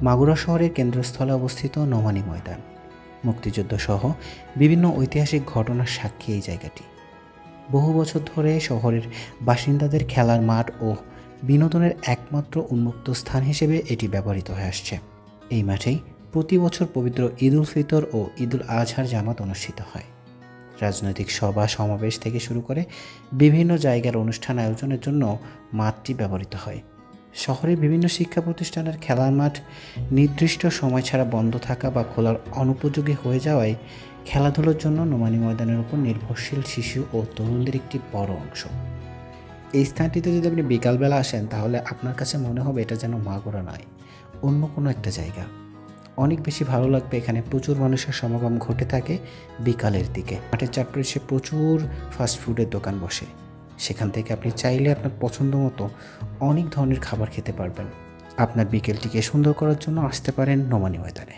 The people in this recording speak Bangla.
মাগুরা শহরের কেন্দ্রস্থলে অবস্থিত নোমানী ময়দান। মুক্তিযুদ্ধ সহ বিভিন্ন ঐতিহাসিক ঘটনার সাক্ষী এই জায়গাটি। বহু বছর ধরে শহরের বাসিন্দাদের খেলার মাঠ ও বিনোদনের একমাত্র উন্মুক্ত স্থান হিসেবে এটি ব্যবহৃত হয়ে আসছে। এই মাঠেই প্রতি বছর পবিত্র ঈদ উল ফিতর ও ঈদ উল আজহার জামাত অনুষ্ঠিত হয়। রাজনৈতিক সভা সমাবেশ থেকে শুরু করে বিভিন্ন জায়গার অনুষ্ঠান আয়োজনের জন্য মাঠটি ব্যবহৃত হয়। শহরের বিভিন্ন শিক্ষা প্রতিষ্ঠানের খেলার মাঠ নির্দিষ্ট সময় ছাড়া বন্ধ থাকা বা খোলার অনুপযোগী হয়ে যাওয়ায় খেলাধুলার জন্য নোমানী ময়দানের উপর নির্ভরশীল শিশু ও তরুণদের একটি বড় অংশ। এই স্থানটিতে যদি আপনি বিকালবেলা আসেন তাহলে আপনার কাছে মনে হবে এটা যেন মাগুরা নয়, অন্য কোনো একটা জায়গা। অনেক বেশি ভালো লাগবে। এখানে প্রচুর মানুষের সমাগম ঘটে থাকে বিকালের দিকে। মাঠের চারপাশে প্রচুর ফাস্টফুডের দোকান বসে, সেখান থেকে আপনি চাইলে আপনার পছন্দ মতো অনেক ধরনের খাবার খেতে পারবেন। আপনার বিকেলটিকে সুন্দর করার জন্য আসতে পারেন নোমানী ময়দানে।